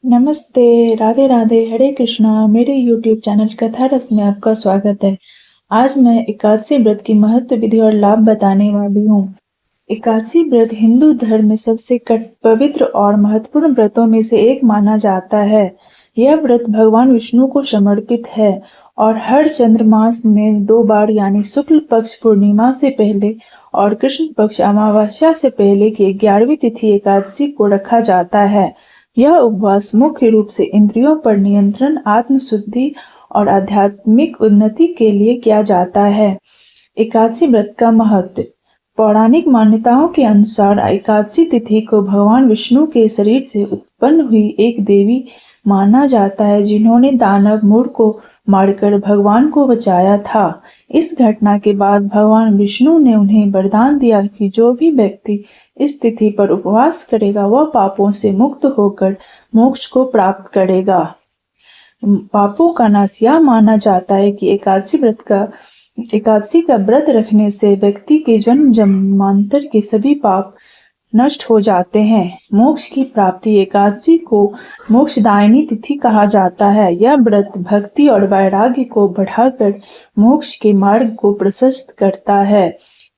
नमस्ते, राधे राधे, हरे कृष्णा। मेरे YouTube channel कथा रस में आपका स्वागत है। आज मैं एकादशी व्रत की महत्व, विधि और लाभ बताने वाली हूँ। एकादशी व्रत हिंदू धर्म में सबसे पवित्र और महत्वपूर्ण व्रतों में से एक माना जाता है। यह व्रत भगवान विष्णु को समर्पित है और हर चंद्रमास में 2 बार यानी शुक्ल पक्ष पूर्णिमा से पहले और कृष्ण पक्ष अमावस्या से पहले की 11वीं तिथि एकादशी को रखा जाता है। यह उपवास मुख्य रूप से इंद्रियों पर नियंत्रण, आत्मशुद्धि और आध्यात्मिक उन्नति के लिए किया जाता है। एकादशी व्रत का महत्व। पौराणिक मान्यताओं के अनुसार एकादशी तिथि को भगवान विष्णु के शरीर से उत्पन्न हुई एक देवी माना जाता है, जिन्होंने दानव मूर को मारकर भगवान को बचाया था। इस घटना के बाद भगवान विष्णु ने उन्हें वरदान दिया कि जो भी व्यक्ति इस तिथि पर उपवास करेगा वह पापों से मुक्त होकर मोक्ष को प्राप्त करेगा। पापों का नाश। यह माना जाता है कि एकादशी का व्रत रखने से व्यक्ति के जन्म जन्मांतर के सभी पाप नष्ट हो जाते हैं। मोक्ष की प्राप्ति। एकादशी को मोक्षदायिनी तिथि कहा जाता है। यह व्रत भक्ति और वैराग्य को बढ़ाकर मोक्ष के मार्ग को प्रशस्त करता है।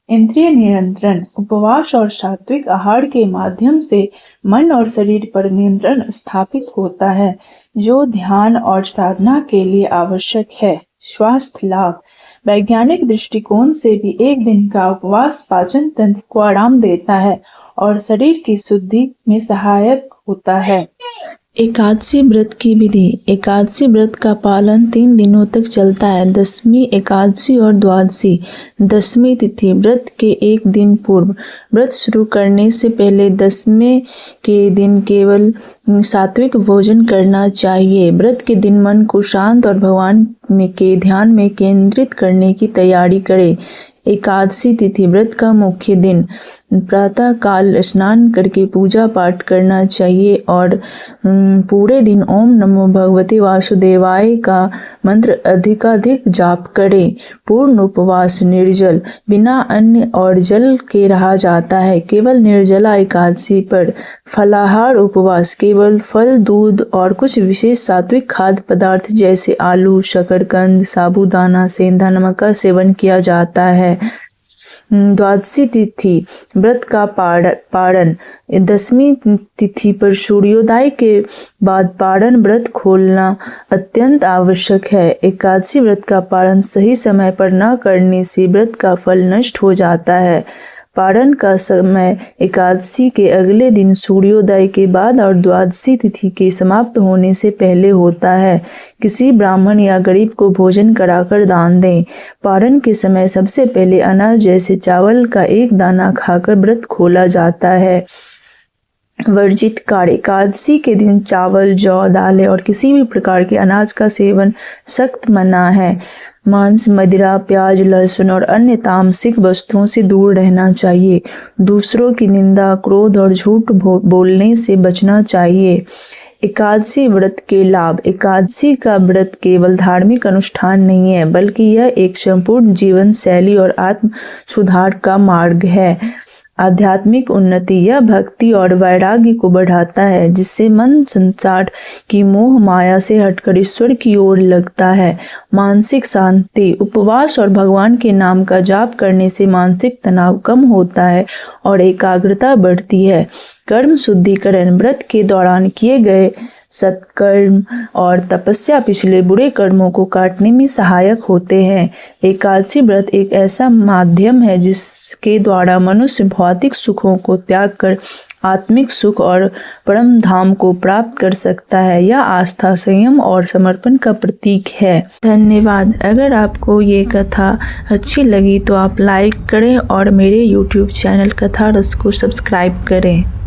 इंद्रिय नियंत्रण। उपवास और सात्विक आहार के माध्यम से मन और शरीर पर नियंत्रण स्थापित होता है, जो ध्यान और साधना के लिए आवश्यक है। स्वास्थ्य लाभ। वैज्ञानिक दृष्टिकोण से भी एक दिन का उपवास पाचन तंत्र को आराम देता है और शरीर की शुद्धि में सहायक होता है। एकादशी व्रत की विधि। एकादशी व्रत का पालन 3 दिनों तक चलता है। दशमी एकादशी और द्वादशी। दशमी तिथि। व्रत के एक दिन पूर्व। व्रत शुरू करने से पहले दशमी के दिन केवल सात्विक भोजन करना चाहिए। व्रत के दिन मन को शांत और भगवान के ध्यान में केंद्रित करने की तैयारी करें। एकादशी तिथि। व्रत का मुख्य दिन। प्रातः काल स्नान करके पूजा पाठ करना चाहिए और पूरे दिन ओम नमो भगवते वासुदेवाय का मंत्र अधिकाधिक जाप करें। पूर्ण उपवास। निर्जल। बिना अन्न और जल के रहा जाता है। केवल निर्जला एकादशी पर। फलाहार उपवास। केवल फल, दूध और कुछ विशेष सात्विक खाद्य पदार्थ जैसे आलू, शकरकंद, साबूदाना, सेंधा नमक का सेवन किया जाता है। द्वादशी तिथि। व्रत का पारण। दशमी तिथि पर सूर्योदय के बाद पारण व्रत खोलना अत्यंत आवश्यक है। एकादशी व्रत का पारण सही समय पर न करने से व्रत का फल नष्ट हो जाता है। पारण का समय एकादशी के अगले दिन सूर्योदय के बाद और द्वादशी तिथि के समाप्त होने से पहले होता है। किसी ब्राह्मण या गरीब को भोजन कराकर दान दें। पारण के समय सबसे पहले अनाज जैसे चावल का एक दाना खाकर व्रत खोला जाता है। वर्जित कार्य। एकादशी के दिन चावल, जौ, दालें और किसी भी प्रकार के अनाज का सेवन सख्त मना है। मांस, मदिरा, प्याज, लहसुन और अन्य तामसिक वस्तुओं से दूर रहना चाहिए। दूसरों की निंदा, क्रोध और झूठ बोलने से बचना चाहिए। एकादशी व्रत के लाभ। एकादशी का व्रत केवल धार्मिक अनुष्ठान नहीं है, बल्कि यह एक संपूर्ण जीवन शैली और आत्म सुधार का मार्ग है। आध्यात्मिक उन्नति। यह भक्ति और वैराग्य को बढ़ाता है, जिससे मन संसार की मोह माया से हटकर ईश्वर की ओर लगता है। मानसिक शांति। उपवास और भगवान के नाम का जाप करने से मानसिक तनाव कम होता है और एकाग्रता बढ़ती है। कर्म शुद्धिकरण। व्रत के दौरान किए गए सत्कर्म और तपस्या पिछले बुरे कर्मों को काटने में सहायक होते हैं। एकादशी व्रत एक ऐसा माध्यम है जिसके द्वारा मनुष्य भौतिक सुखों को त्याग कर आत्मिक सुख और परम धाम को प्राप्त कर सकता है। यह आस्था, संयम और समर्पण का प्रतीक है। धन्यवाद। अगर आपको ये कथा अच्छी लगी तो आप लाइक करें और मेरे YouTube चैनल कथा रस को सब्सक्राइब करें।